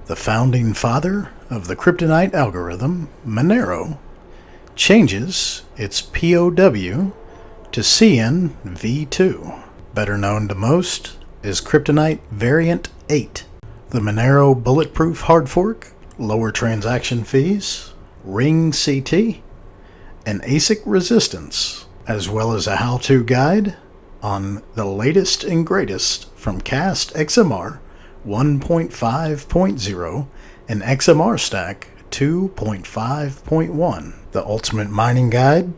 The founding father of the CryptoNight algorithm, Monero, changes its POW to CNV2. Better known to most is CryptoNight Variant 8. The Monero bulletproof hard fork, lower transaction fees, ring CT, and ASIC resistance, as well as a how-to guide on the latest and greatest from Cast XMR 1.5.0 and XMR STAK 2.5.1, the ultimate mining guide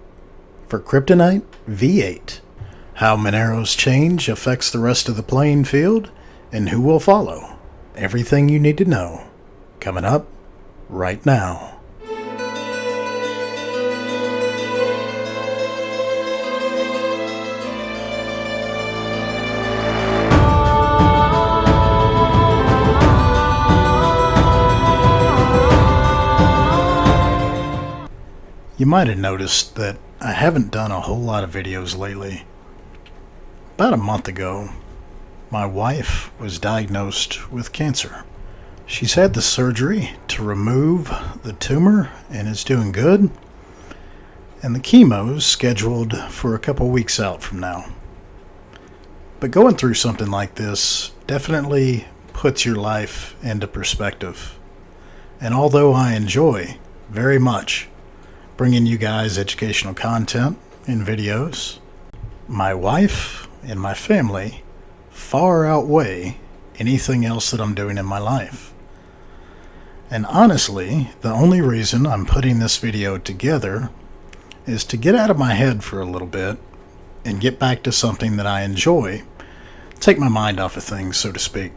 for CryptoNight V8. How Monero's change affects the rest of the playing field and who will follow. Everything you need to know, coming up right now. You might have noticed that I haven't done a whole lot of videos lately. About a month ago, my wife was diagnosed with cancer. She's had the surgery to remove the tumor and is doing good, and the chemo's scheduled for a couple weeks out from now. But going through something like this definitely puts your life into perspective. And although I enjoy very much bringing you guys educational content and videos, my wife and my family far outweigh anything else that I'm doing in my life. And honestly, the only reason I'm putting this video together is to get out of my head for a little bit and get back to something that I enjoy, take my mind off of things, so to speak.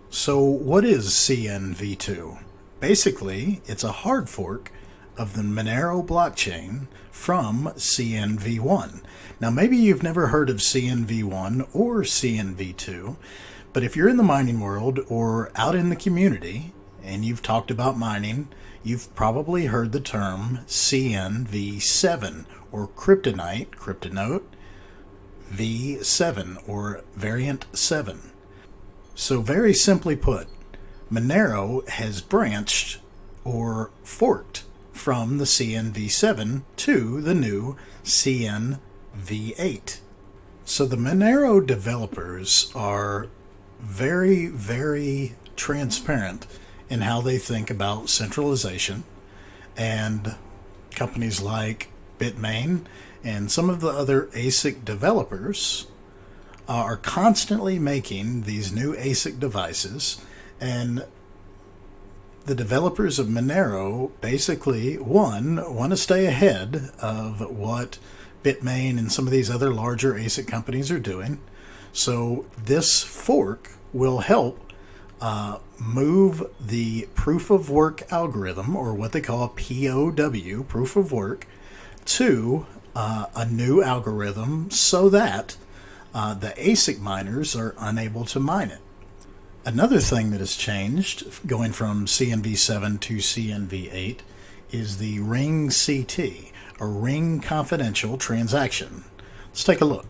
So what is CNV2? Basically, it's a hard fork of the Monero blockchain from CNV1. Now, maybe you've never heard of CNV1 or CNV2, but if you're in the mining world or out in the community and you've talked about mining, you've probably heard the term CNV7 or CryptoNight V7 or Variant 7. So very simply put, Monero has branched or forked from the CNV7 to the new CNV8. So the Monero developers are very, very transparent in how they think about centralization, and companies like Bitmain and some of the other ASIC developers are constantly making these new ASIC devices, and the developers of Monero basically, one, want to stay ahead of what Bitmain and some of these other larger ASIC companies are doing. So this fork will help move the proof of work algorithm, or what they call POW, proof of work, to a new algorithm so that the ASIC miners are unable to mine it. Another thing that has changed going from CNV7 to CNV8 is the ring CT, a ring confidential transaction. Let's take a look.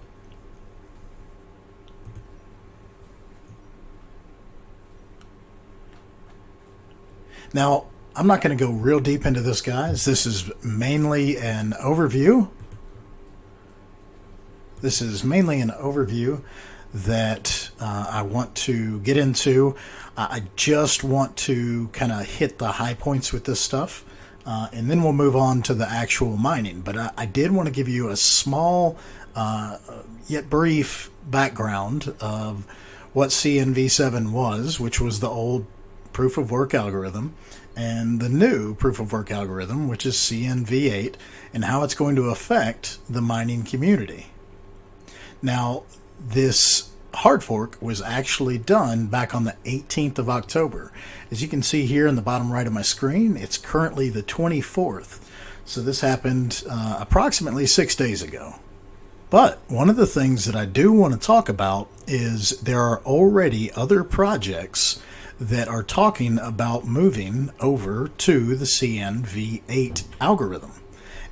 Now, I'm not going to go real deep into this, guys. This is mainly an overview. That I want to get into. I just want to kind of hit the high points with this stuff, and then we'll move on to the actual mining. But I did want to give you a small yet brief background of what CNV7 was, which was the old proof of work algorithm, and the new proof of work algorithm, which is CNV8, and how it's going to affect the mining community. Now, this hard fork was actually done back on the 18th of October. As you can see here in the bottom right of my screen, it's currently the 24th. So this happened approximately 6 days ago. But one of the things that I do want to talk about is there are already other projects that are talking about moving over to the CNV8 algorithm.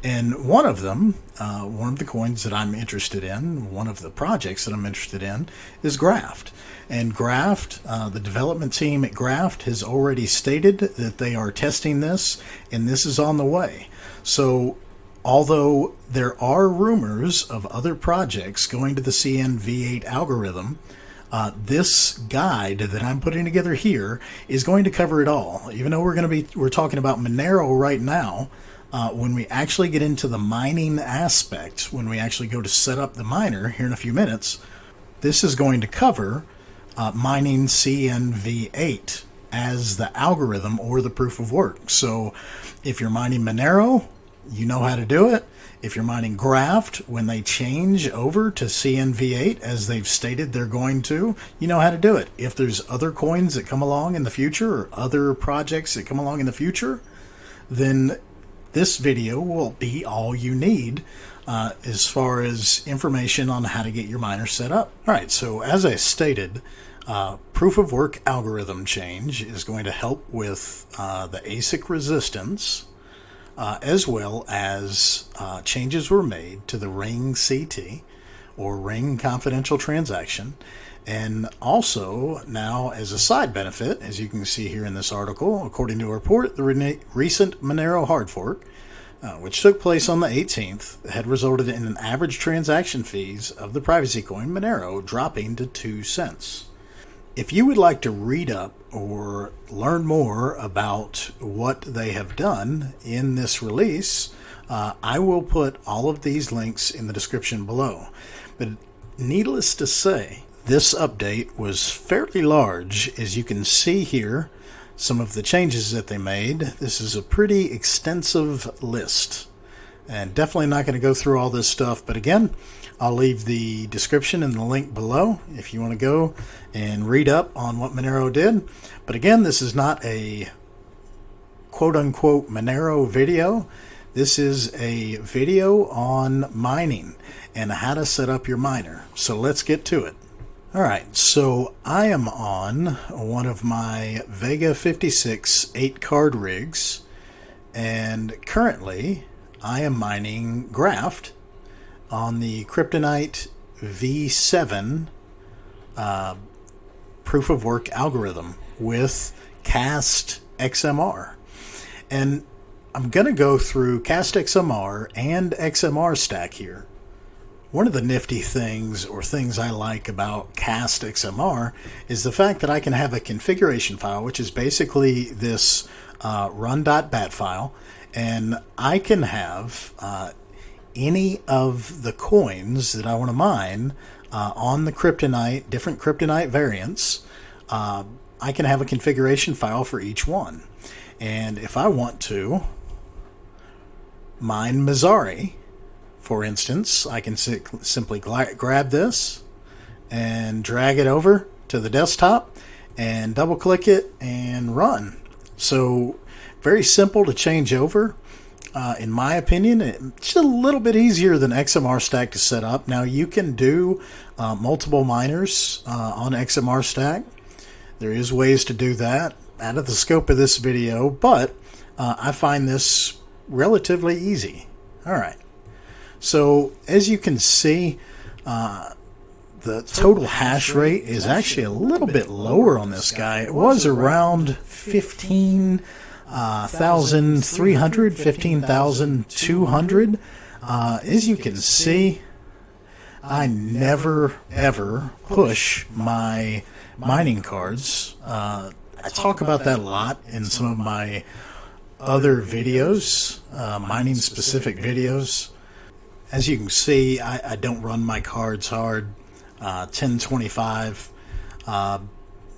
And one of them, one of the coins that I'm interested in, one of the projects that I'm interested in, is Graft. And Graft, the development team at Graft has already stated that they are testing this, and this is on the way. So although there are rumors of other projects going to the CNV8 algorithm, this guide that I'm putting together here is going to cover it all. Even though we're talking about Monero right now, when we actually get into the mining aspect, when we actually go to set up the miner here in a few minutes, this is going to cover mining CNV8 as the algorithm or the proof of work. So if you're mining Monero, you know how to do it. If you're mining Graft, when they change over to CNV8, as they've stated they're going to, you know how to do it. If there's other coins that come along in the future or other projects that come along in the future, then this video will be all you need as far as information on how to get your miner set up. All right, so as I stated, proof of work algorithm change is going to help with the ASIC resistance, as well as changes were made to the ring CT or ring confidential transaction. And also now, as a side benefit, as you can see here in this article, according to a report, the recent Monero hard fork, which took place on the 18th, had resulted in an average transaction fees of the privacy coin Monero dropping to 2 cents. If you would like to read up or learn more about what they have done in this release, I will put all of these links in the description below. But needless to say, this update was fairly large. As you can see here, some of the changes that they made. This is a pretty extensive list, and definitely not going to go through all this stuff. But again, I'll leave the description and the link below if you want to go and read up on what Monero did. But again, this is not a quote-unquote Monero video. This is a video on mining and how to set up your miner. So let's get to it. All right, so I am on one of my Vega 56 8-card rigs, and currently I am mining Graft on the CryptoNight V7 proof of work algorithm with Cast XMR. And I'm going to go through Cast XMR and XMR STAK here. One of the nifty things, or things I like about Cast XMR, is the fact that I can have a configuration file, which is basically this run.bat file, and I can have any of the coins that I want to mine on the CryptoNight, different CryptoNight variants. I can have a configuration file for each one. And if I want to mine Mazzari, for instance, I can simply grab this and drag it over to the desktop and double click it and run. So very simple to change over. In my opinion, it's a little bit easier than XMR STAK to set up. Now you can do multiple miners on XMR STAK. There is ways to do that out of the scope of this video, but I find this relatively easy. All right. So as you can see, the total hash rate is actually a little bit lower on this guy. It was around 15,300, 15,200. As you can see, I never ever push my mining cards. I talk about that a lot in some of my other videos, mining specific videos. As you can see, I don't run my cards hard, 1025.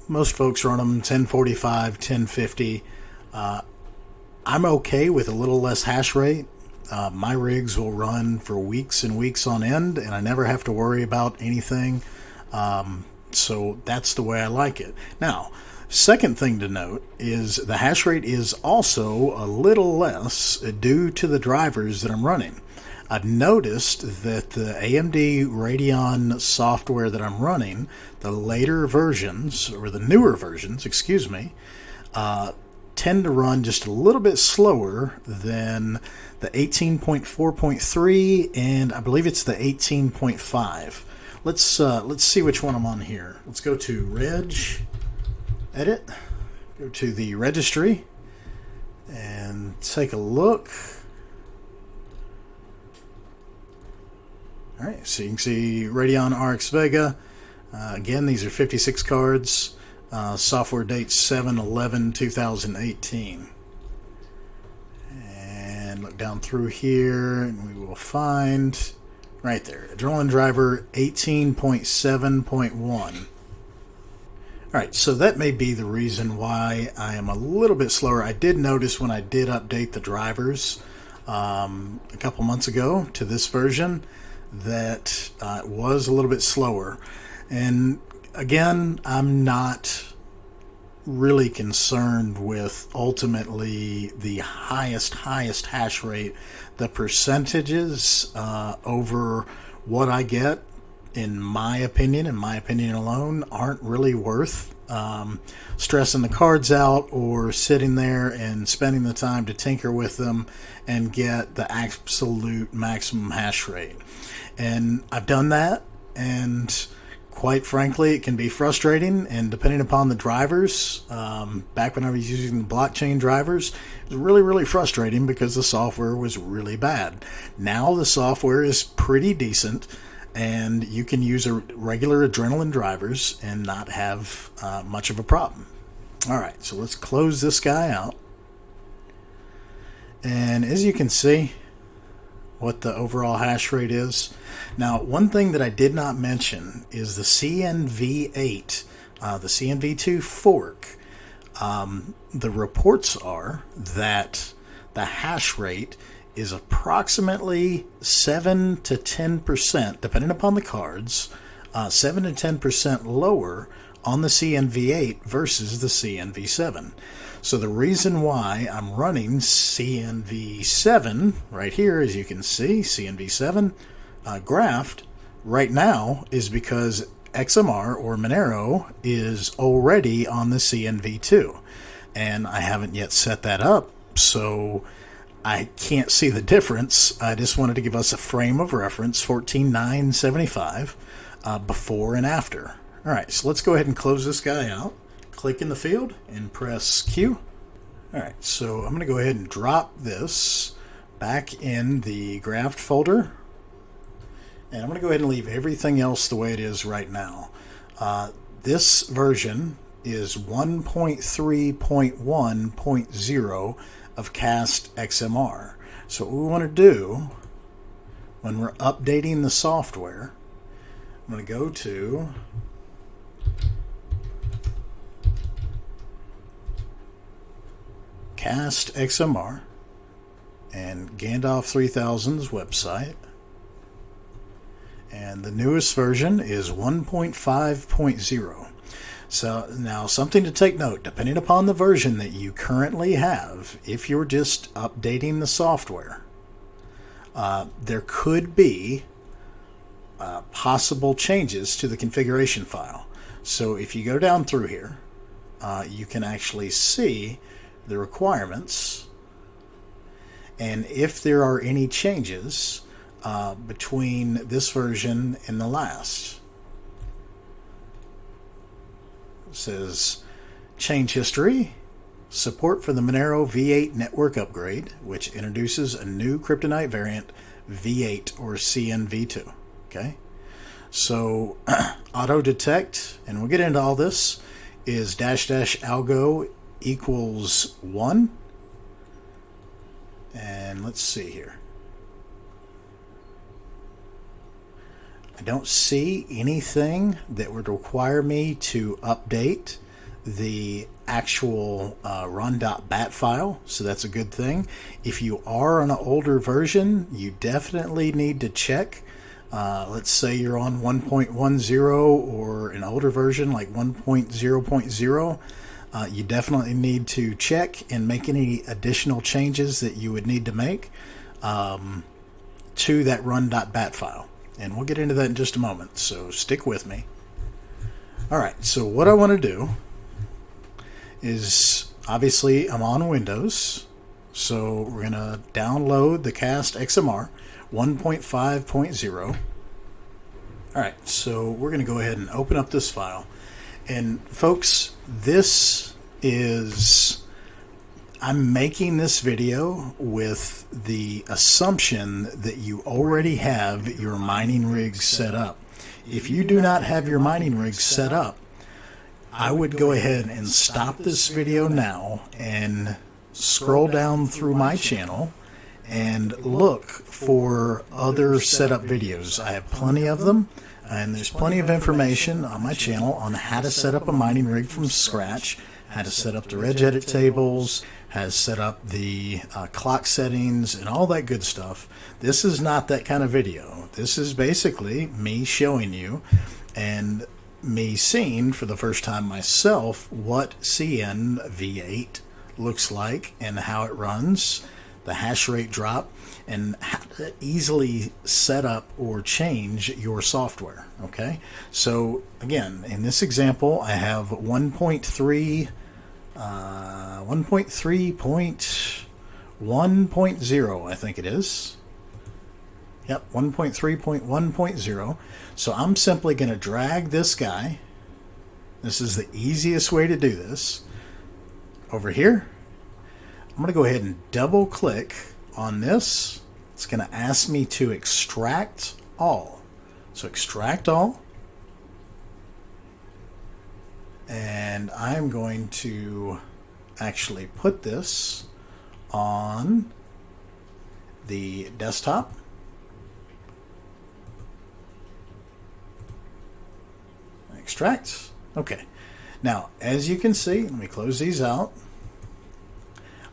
Most folks run them 1045, 1050. I'm okay with a little less hash rate. My rigs will run for weeks and weeks on end, and I never have to worry about anything. So that's the way I like it. Now, second thing to note is the hash rate is also a little less due to the drivers that I'm running. I've noticed that the AMD Radeon software that I'm running, the later versions, or the newer versions, excuse me, tend to run just a little bit slower than the 18.4.3, and I believe it's the 18.5. Let's see which one I'm on here. Let's go to Reg, Edit, go to the registry, and take a look. All right, so you can see Radeon RX Vega. Again, these are 56 cards. Software date 7/11/2018. And look down through here, and we will find right there, Adrenaline Driver 18.7.1. Alright, so that may be the reason why I am a little bit slower. I did notice when I did update the drivers a couple months ago to this version that it was a little bit slower. And again, I'm not really concerned with ultimately the highest hash rate. The percentages over what I get, in my opinion alone, aren't really worth stressing the cards out or sitting there and spending the time to tinker with them and get the absolute maximum hash rate. And I've done that, and quite frankly, it can be frustrating, and depending upon the drivers, back when I was using the blockchain drivers, it was really frustrating because the software was really bad. Now the software is pretty decent, and you can use a regular Adrenaline drivers and not have much of a problem. Alright, so let's close this guy out. And as you can see, what the overall hash rate is. Now, one thing that I did not mention is the CNV8, the CNV2 fork. The reports are that the hash rate is approximately 7 to 10%, depending upon the cards, 7 to 10% lower on the CNV8 versus the CNV7. So the reason why I'm running CNV7 right here, as you can see, CNV7 Graft right now, is because XMR or Monero is already on the CNV2, and I haven't yet set that up, so I can't see the difference. I just wanted to give us a frame of reference, 14.975, before and after. Alright, so let's go ahead and close this guy out. Click in the field and press Q. Alright, so I'm going to go ahead and drop this back in the Graft folder. And I'm going to go ahead and leave everything else the way it is right now. This version is 1.3.1.0 of Cast XMR. So what we want to do when we're updating the software, I'm going to go to Cast XMR and Gandalf 3000's website, and the newest version is 1.5.0. So now, something to take note, depending upon the version that you currently have, if you're just updating the software, there could be possible changes to the configuration file. So if you go down through here, you can actually see the requirements, and if there are any changes between this version and the last. It says change history, support for the Monero V8 network upgrade, which introduces a new CryptoNight variant, V8 or CNV2. Okay, so auto detect, and we'll get into all this, is --algo equals 1. And let's see here. I don't see anything that would require me to update the actual run.bat file, so that's a good thing. If you are on an older version, you definitely need to check. Let's say you're on 1.10 or an older version like 1.0.0. You definitely need to check and make any additional changes that you would need to make to that run.bat file. And we'll get into that in just a moment, so stick with me. Alright, so what I want to do is Obviously, I'm on Windows, so we're going to download the Cast XMR 1.5.0. Alright, so we're going to go ahead and open up this file. And folks, I'm making this video with the assumption that you already have your mining rig set up. If you do not have your mining rig set up, I would go ahead and stop this video now and scroll down through my channel and look for other setup videos. I have plenty of them, and there's plenty of information on my channel on how to set up a mining rig from scratch, how to set up the regedit tables, how to set up the clock settings, and all that good stuff. This is not that kind of video. This is basically me showing you and me seeing for the first time myself what CN V8 looks like and how it runs, the hash rate drop, and how to easily set up or change your software. Okay, so again, in this example, I have 1.3.1.0, I think it is. Yep, 1.3.1.0. So I'm simply going to drag this guy. This is the easiest way to do this. Over here, I'm going to go ahead and double click on this. It's going to ask me to extract all. So extract all. And I'm going to actually put this on the desktop. Extract. Okay. Now, as you can see, let me close these out.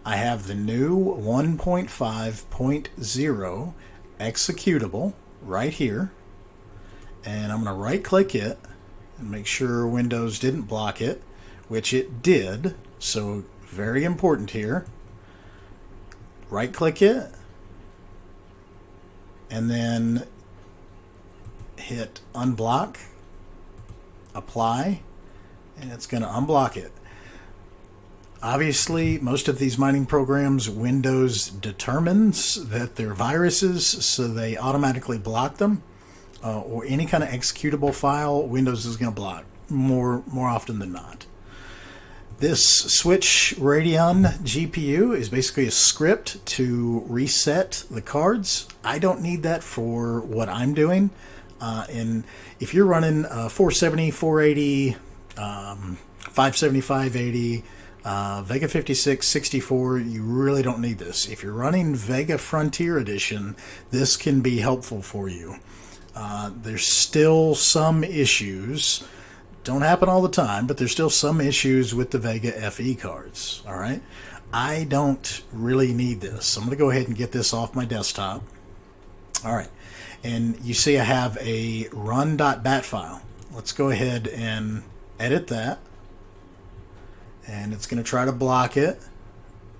I have the new 1.5.0 executable right here. And I'm going to right click it and make sure Windows didn't block it, which it did. So very important here. Right click it and then hit unblock, apply, and it's going to unblock it. Obviously, most of these mining programs, Windows determines that they're viruses, so they automatically block them. Or any kind of executable file, Windows is going to block more often than not. This Switch Radeon GPU is basically a script to reset the cards. I don't need that for what I'm doing. And if you're running 470, 480, 570, 580, Vega 56, 64, you really don't need this. If you're running Vega Frontier Edition, this can be helpful for you. There's still some issues. Don't happen all the time, but there's still some issues with the Vega FE cards. All right, I don't really need this. I'm going to go ahead and get this off my desktop. All right, and you see I have a run.bat file. Let's go ahead and edit that. And it's going to try to block it.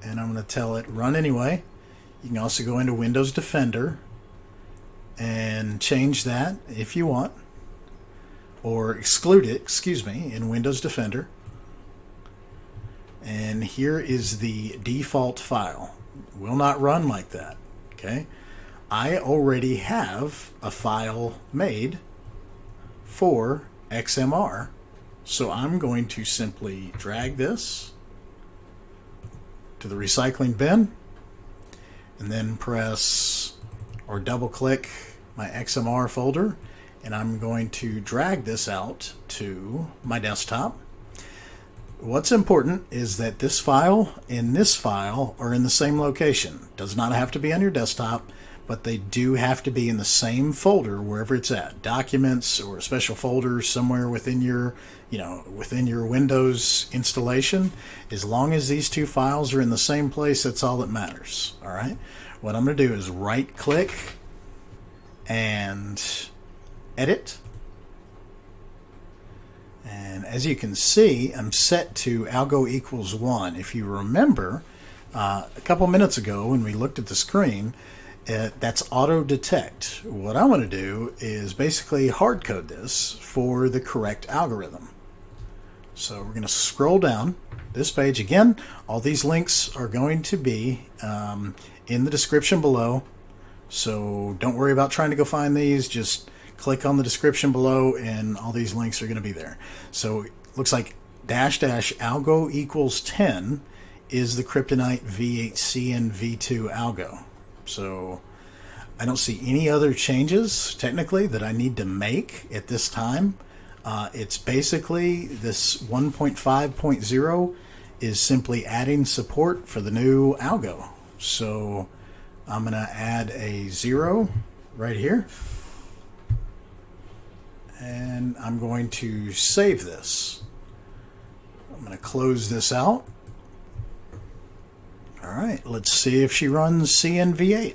And I'm going to tell it run anyway. You can also go into Windows Defender and change that if you want. Or exclude it, in Windows Defender. And here is the default file. It will not run like that. Okay. I already have a file made for XMR. So I'm going to simply drag this to the recycling bin and then press or double click my XMR folder, and I'm going to drag this out to my desktop. What's important is that this file and this file are in the same location. Does not have to be on your desktop, but they do have to be in the same folder wherever it's at. Documents or special folders somewhere within your, within your Windows installation. As long as these two files are in the same place, that's all that matters. All right. What I'm going to do is right click and edit. And as you can see, I'm set to algo equals 1. If you remember, a couple minutes ago when we looked at the screen, that's auto detect. What I want to do is basically hard code this for the correct algorithm. So we're going to scroll down this page. Again, all these links are going to be in the description below. So don't worry about trying to go find these. Just click on the description below and all these links are going to be there. So it looks like -- algo = 10 is the CryptoNight V8 CNV2 algo. So I don't see any other changes technically that I need to make at this time. It's basically this 1.5.0 is simply adding support for the new algo. So I'm going to add a 0 right here. And I'm going to save this. I'm going to close this out. All right, let's see if she runs CNV8.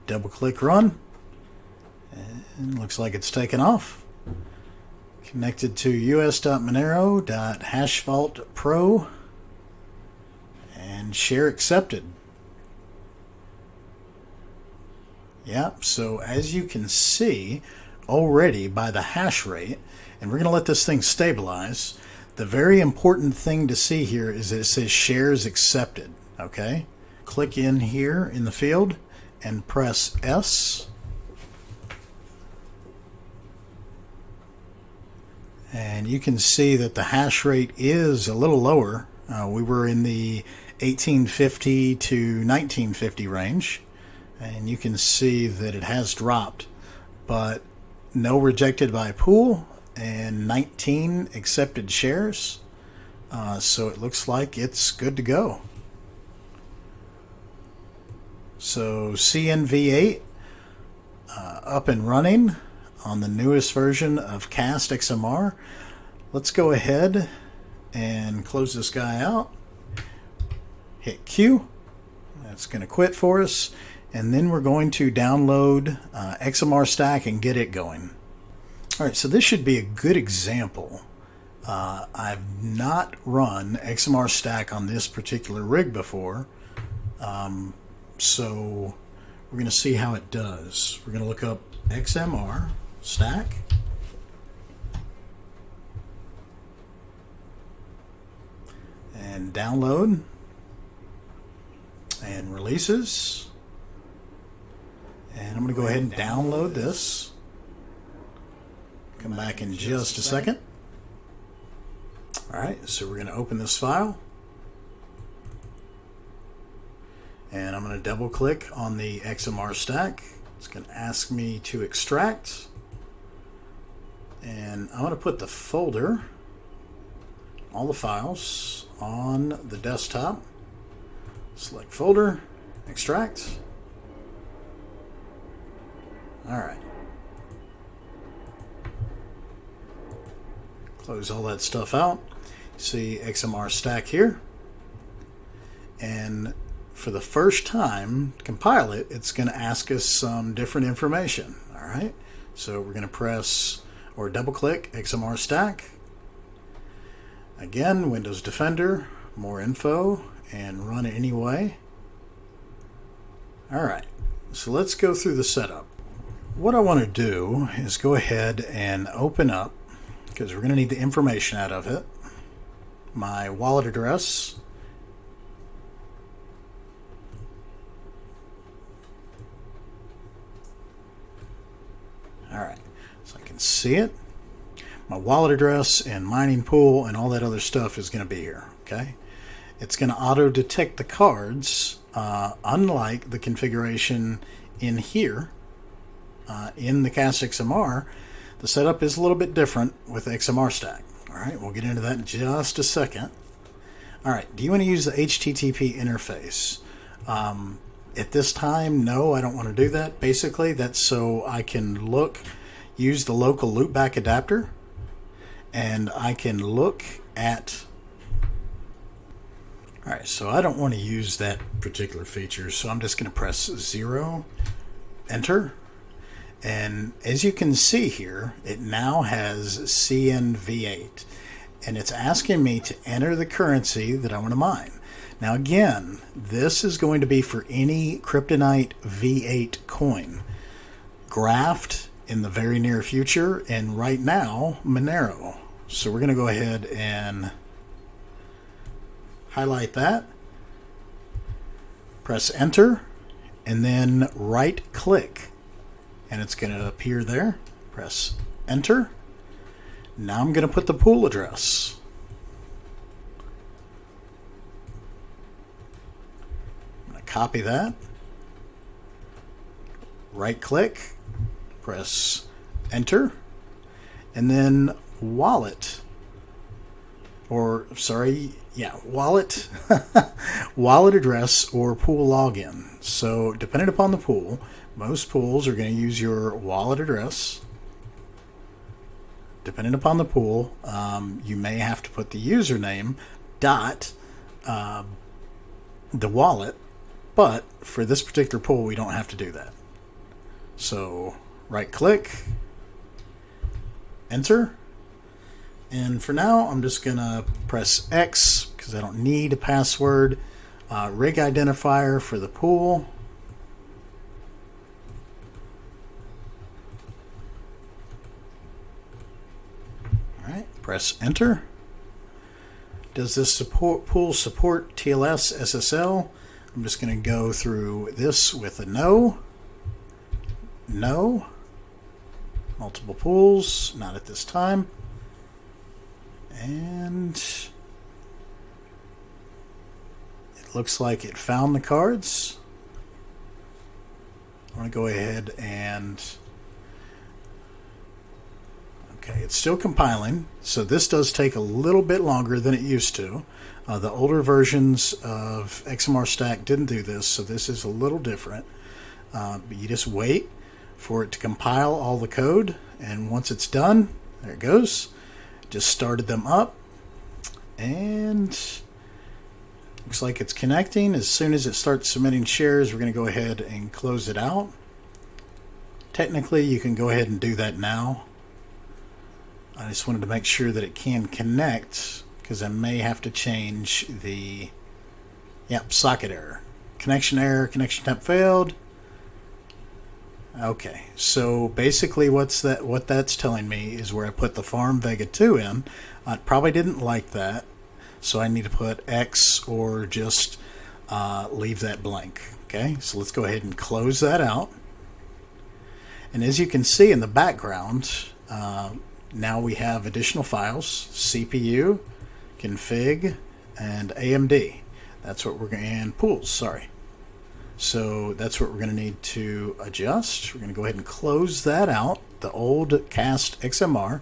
Double click run. And looks like it's taken off. Connected to us.monero.hashvault.pro and share accepted. Yep, so as you can see already by the hash rate, and we're going to let this thing stabilize, the very important thing to see here is that it says shares accepted. Okay, click in here in the field and press S. And you can see that the hash rate is a little lower. We were in the 1850 to 1950 range, and you can see that it has dropped, but no rejected by pool and 19 accepted shares. So it looks like it's good to go. So CNV8 up and running on the newest version of Cast XMR. Let's go ahead and close this guy out. Hit Q. That's going to quit for us. And then we're going to download XMR STAK and get it going. All right, so this should be a good example. I've not run XMR STAK on this particular rig before. So we're going to see how it does. We're going to look up XMR STAK. And download. And releases. And I'm going to go ahead and download this. Come back in just a second. Alright, so we're going to open this file. And I'm going to double click on the XMR STAK. It's going to ask me to extract. And I'm going to put the folder, all the files, on the desktop. Select folder, extract. Alright. Close all that stuff out. See XMR STAK here. And for the first time, compile it, it's going to ask us some different information. Alright. So we're going to press or double click XMR STAK. Again, Windows Defender, more info, and run it anyway. Alright. So let's go through the setup. What I want to do is go ahead and open up, because we're going to need the information out of it, my wallet address. Alright, so I can see it. My wallet address and mining pool and all that other stuff is going to be here. Okay, it's going to auto detect the cards, unlike the configuration in here. In the Cast XMR, the setup is a little bit different with XMR STAK. Alright, we'll get into that in just a second. Alright, do you want to use the HTTP interface? At this time, no, I don't want to do that. Basically, that's so I can use the local loopback adapter, and I can look at... Alright, so I don't want to use that particular feature, so I'm just going to press 0, enter. And as you can see here, it now has CNV8, and it's asking me to enter the currency that I want to mine. Now again, this is going to be for any CryptoNight V8 coin. Graft in the very near future, and right now, Monero. So we're going to go ahead and highlight that, press enter, and then right click, and it's going to appear there. Press enter. Now I'm going to put the pool address. I'm going to copy that, right click, press enter, and then wallet, wallet wallet address or pool login. So depending upon the pool, most pools are going to use your wallet address. Depending upon the pool, you may have to put the username dot the wallet, but for this particular pool we don't have to do that. So right click, enter, and for now I'm just gonna press X because I don't need a password. Rig identifier for the pool. Alright, press enter. Does this pool support TLS SSL? I'm just going to go through this with a no. No. Multiple pools, not at this time. And it looks like it found the cards. I want to go ahead and... Okay, it's still compiling, so this does take a little bit longer than it used to. The older versions of XMR STAK didn't do this, so this is a little different. But you just wait for it to compile all the code, and once it's done, there it goes. Just started them up, and looks like it's connecting. As soon as it starts submitting shares, we're going to go ahead and close it out. Technically, you can go ahead and do that now. I just wanted to make sure that it can connect, because I may have to change the socket error. Connection error, connection temp failed. Okay, so basically what that's telling me is where I put the Farm Vega 2 in. I probably didn't like that, so I need to put X or just leave that blank. Okay, so let's go ahead and close that out. And as you can see in the background, now we have additional files: CPU, config, and AMD. That's what we're going to, and pools, sorry. So that's what we're going to need to adjust. We're going to go ahead and close that out, the old Cast XMR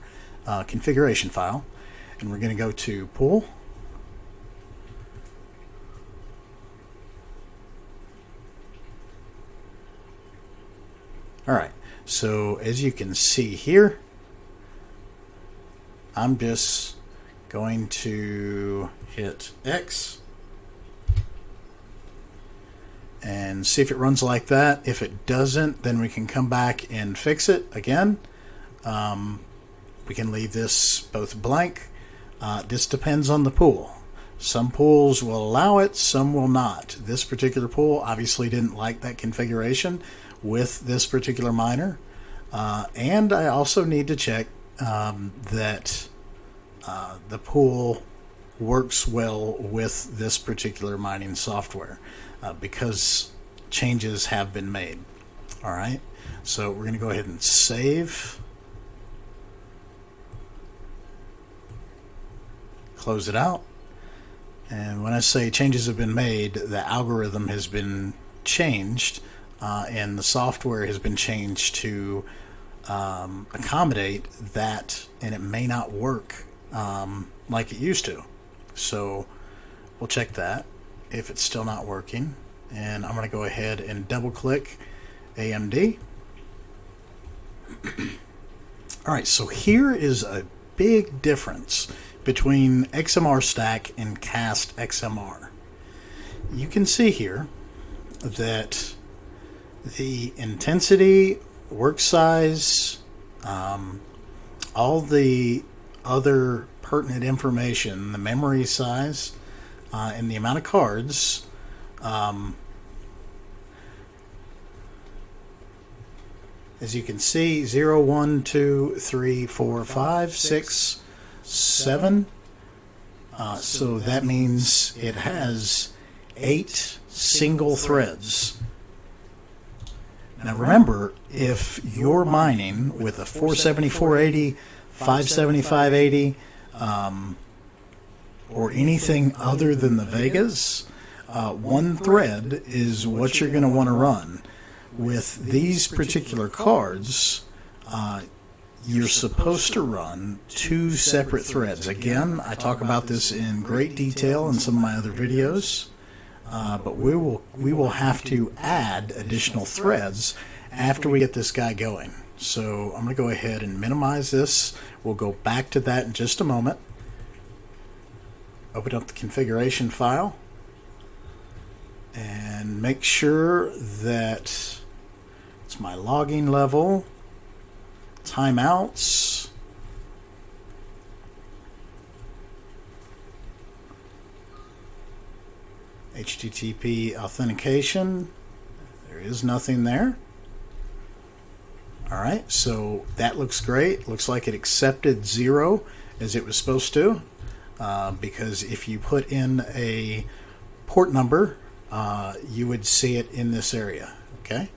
configuration file, and we're going to go to pool. Alright, so as you can see here, I'm just going to hit X and see if it runs like that. If it doesn't, then we can come back and fix it again. We can leave this both blank. This depends on the pool. Some pools will allow it, some will not. This particular pool obviously didn't like that configuration with this particular miner. And I also need to check that the pool works well with this particular mining software, because changes have been made. Alright, so we're going to go ahead and save, close it out, and when I say changes have been made, the algorithm has been changed, and the software has been changed to accommodate that, and it may not work like it used to. So we'll check that if it's still not working, and I'm going to go ahead and double click AMD. Alright, so here is a big difference between XMR STAK and Cast XMR. You can see here that the intensity, work size, all the other pertinent information, the memory size, and the amount of cards, as you can see, 0, 1, 2, 3, 4, 5, 6, 7. So that means it has 8 single threads. Now remember, if you're mining with a 47480, 57580, or anything other than the Vegas, one thread is what you're going to want to run. With these particular cards, you're supposed to run 2 separate threads. Again, I talk about this in great detail in some of my other videos. But we will have to add additional threads after we get this guy going. So I'm going to go ahead and minimize this. We'll go back to that in just a moment. Open up the configuration file and make sure that it's my logging level, timeouts, HTTP authentication. There is nothing there. All right, so that looks great. Looks like it accepted 0 as it was supposed to, because if you put in a port number, you would see it in this area. Okay,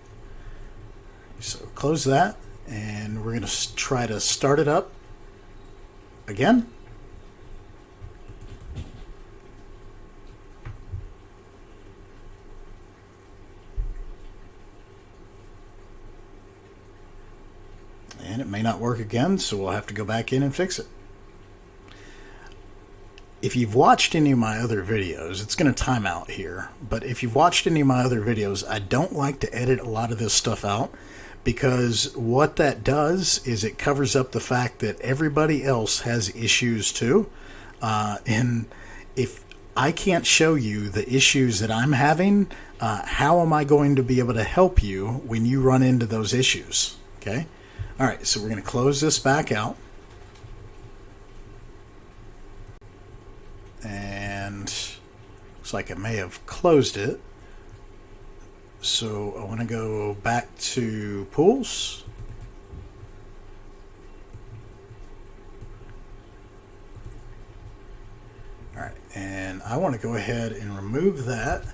so close that, and we're going to try to start it up again. And it may not work again, so we'll have to go back in and fix it. If you've watched any of my other videos, it's going to time out here, but if you've watched any of my other videos, I don't like to edit a lot of this stuff out, because what that does is it covers up the fact that everybody else has issues too. And if I can't show you the issues that I'm having, how am I going to be able to help you when you run into those issues? Okay. All right, so we're going to close this back out. And looks like I may have closed it. So I want to go back to pools. All right, and I want to go ahead and remove that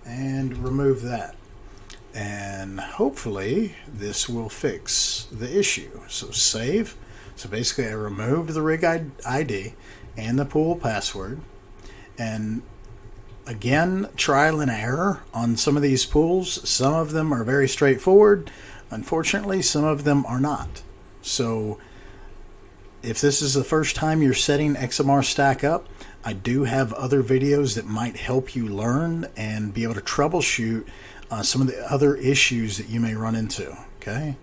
and remove that. And hopefully this will fix the issue. So save. So basically I removed the rig ID and the pool password. And again, trial and error on some of these pools. Some of them are very straightforward. Unfortunately, some of them are not. So if this is the first time you're setting XMR Stack up, I do have other videos that might help you learn and be able to troubleshoot some of the other issues that you may run into. Okay,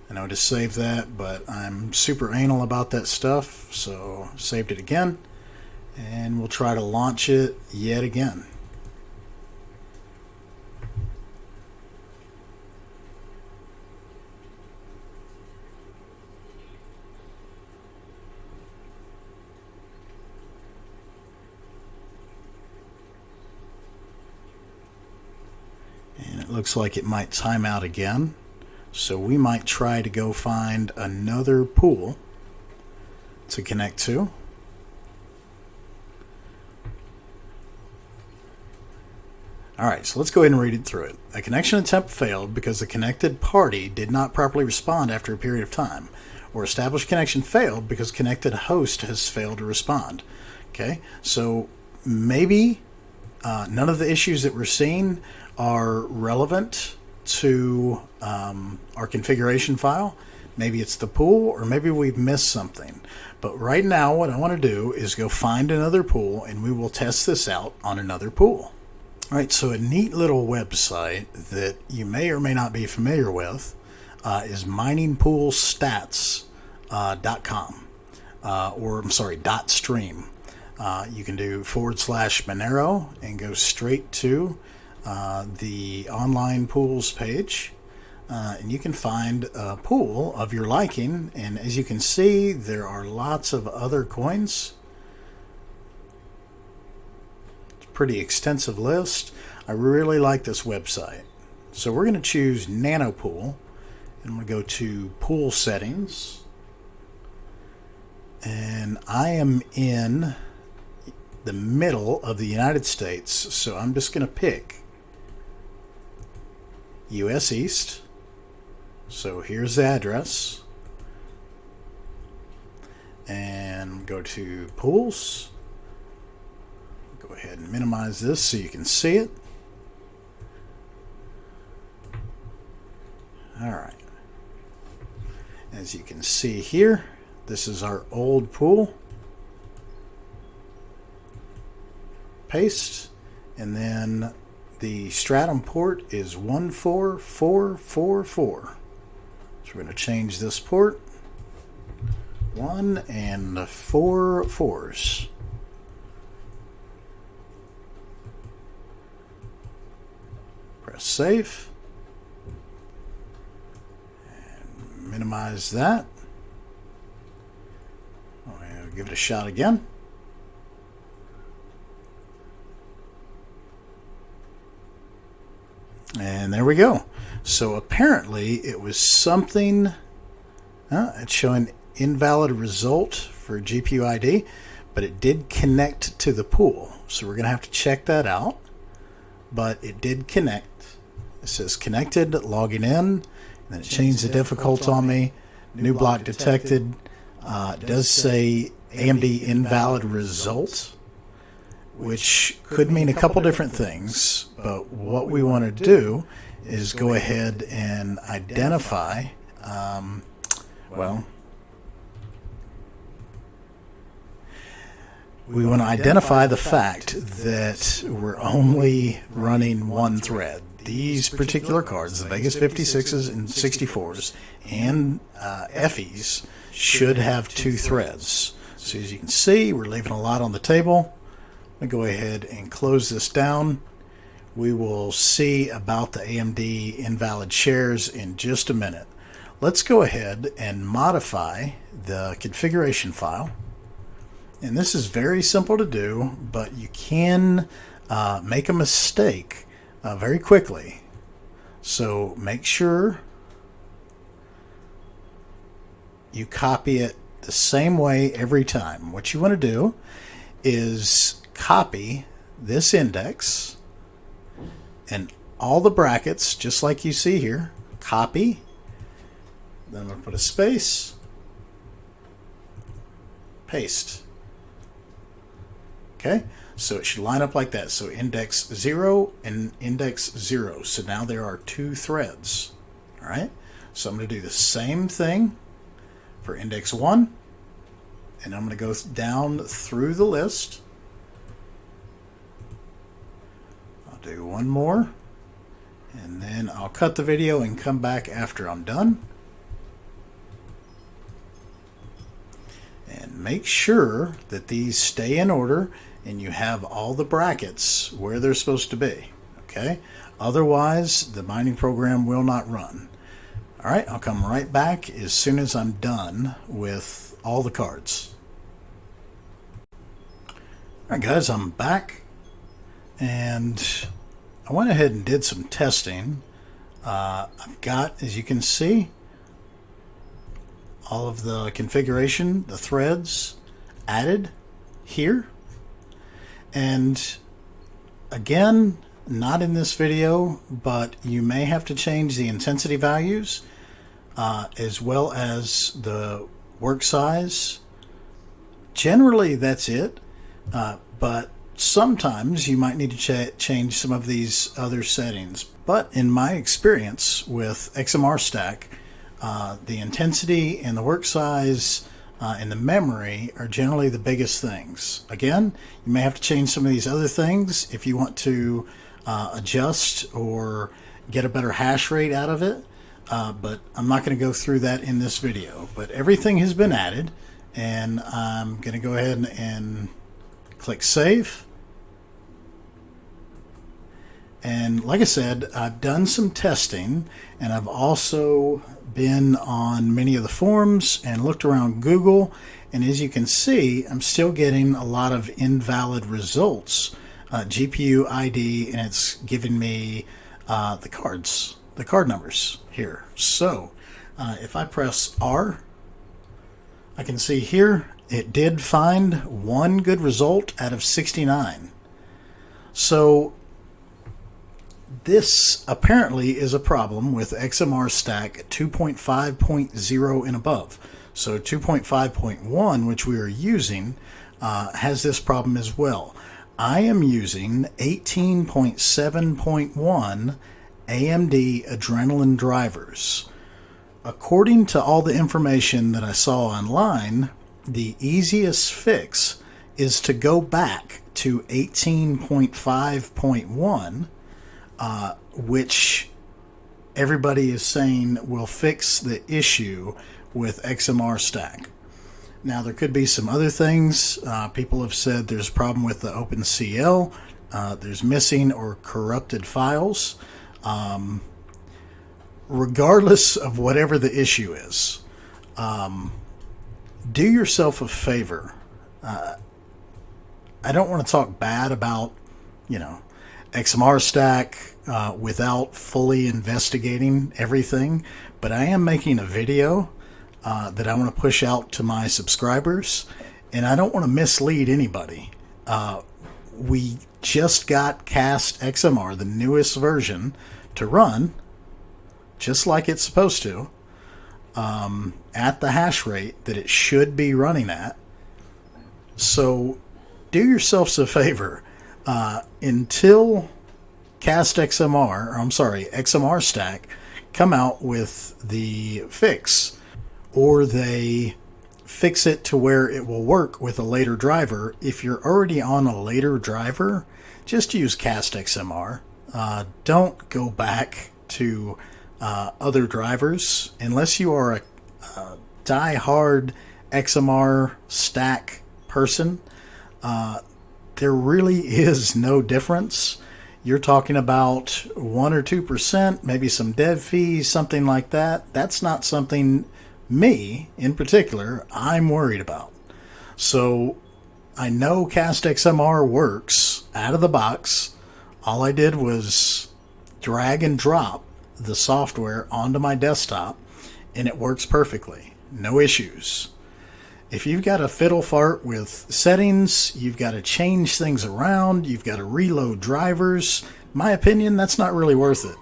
I know to save that, but I'm super anal about that stuff, so saved it again, and we'll try to launch it yet again. And it looks like it might time out again. So we might try to go find another pool to connect to. Alright, so let's go ahead and read it through it. A connection attempt failed because the connected party did not properly respond after a period of time. Or established connection failed because connected host has failed to respond. Okay, so maybe none of the issues that we're seeing are relevant to our configuration file. Maybe it's the pool, or maybe we've missed something. But right now what I want to do is go find another pool, and we will test this out on another pool. Alright, so a neat little website that you may or may not be familiar with is miningpoolstats.com, or I'm sorry, .stream. You can do /Monero and go straight to the online pools page, and you can find a pool of your liking, and as you can see, there are lots of other coins. It's a pretty extensive list. I really like this website. So we're going to choose Nanopool, and I'm going to go to pool settings, And I am in the middle of the United States, so I'm just going to pick US East. So here's the address. And go to Pools. Go ahead and minimize this so you can see it. Alright. As you can see here, this is our old pool. Paste. And then the stratum port is 14444. So we're going to change this port. 1 and 4 4s. Press save. And minimize that. I'll give it a shot again. And there we go. So apparently it was something, it's showing invalid result for GPU ID, but it did connect to the pool. So we're going to have to check that out. But it did connect. It says connected, logging in, and then it changed the difficulty on me. New block detected. It does say AMD invalid result, which could mean a couple different things. But what we want to do is go ahead and identify, we want to identify the fact that we're only running one thread. These particular cards, the Vegas 56s and 64s and FEs, should have 2 threads. So as you can see, we're leaving a lot on the table. I'm going to go ahead and close this down. We will see about the AMD invalid shares in just a minute. Let's go ahead and modify the configuration file. And this is very simple to do, but you can make a mistake very quickly. So make sure you copy it the same way every time. What you want to do is copy this index and all the brackets, just like you see here. Copy. Then I'm going to put a space. Paste. Okay, so it should line up like that. So index 0 and index 0. So now there are 2 threads. All right, so I'm going to do the same thing for index 1. And I'm going to go down through the list. I'll do one more. And then I'll cut the video and come back after I'm done. And make sure that these stay in order and you have all the brackets where they're supposed to be. Okay? Otherwise, the mining program will not run. All right, I'll come right back as soon as I'm done with all the cards. All right, guys, I'm back. And I went ahead and did some testing. I've got, as you can see, all of the configuration, the threads added here. And again, not in this video, but you may have to change the intensity values as well as the work size. Generally, that's it. But sometimes you might need to change some of these other settings. But in my experience with XMR STAK, the intensity and the work size and the memory are generally the biggest things. Again, you may have to change some of these other things if you want to adjust or get a better hash rate out of it. But I'm not going to go through that in this video. But everything has been added, and I'm going to go ahead and click Save. And like I said, I've done some testing, and I've also been on many of the forums and looked around Google, and as you can see, I'm still getting a lot of invalid results. GPU ID, and it's giving me the card numbers here. So if I press R, I can see here it did find one good result out of 69. So this apparently is a problem with XMR STAK 2.5.0 and above. So 2.5.1, which we are using, has this problem as well. I am using 18.7.1 AMD Adrenalin drivers. According to all the information that I saw online, the easiest fix is to go back to 18.5.1, which everybody is saying will fix the issue with XMR STAK. Now, there could be some other things. People have said there's a problem with the OpenCL. There's missing or corrupted files. Regardless of whatever the issue is, do yourself a favor. I don't want to talk bad about, XMR STAK without fully investigating everything, but I am making a video that I want to push out to my subscribers, and I don't want to mislead anybody. We just got Cast XMR, the newest version, to run just like it's supposed to, at the hash rate that it should be running at. So do yourselves a favor. Until XMR STAK come out with the fix, or they fix it to where it will work with a later driver. If you're already on a later driver, just use Cast XMR. Don't go back to other drivers unless you are a die-hard XMR STAK person. There really is no difference. You're talking about 1 or 2%, maybe some dev fees, something like that. That's not something me, in particular, I'm worried about. So I know Cast XMR works out of the box. All I did was drag and drop the software onto my desktop, and it works perfectly. No issues. If you've got a fiddle fart with settings, you've got to change things around, you've got to reload drivers, my opinion, that's not really worth it.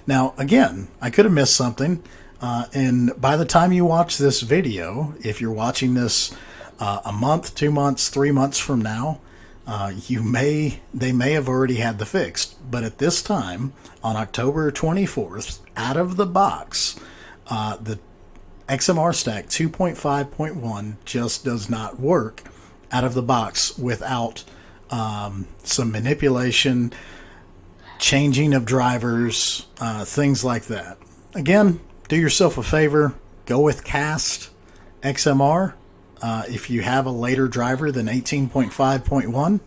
Now, again, I could have missed something, and by the time you watch this video, if you're watching this a month, 2 months, 3 months from now, they may have already had the fix. But at this time, on October 24th, out of the box, the XMR STAK 2.5.1 just does not work out of the box without some manipulation, changing of drivers, things like that. Again, do yourself a favor, go with Cast XMR. If you have a later driver than 18.5.1,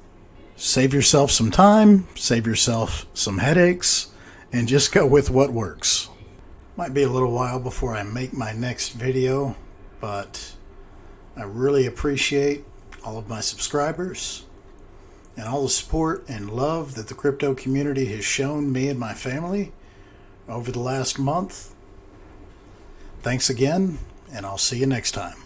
save yourself some time, save yourself some headaches, and just go with what works. Might be a little while before I make my next video, but I really appreciate all of my subscribers and all the support and love that the crypto community has shown me and my family over the last month. Thanks again, and I'll see you next time.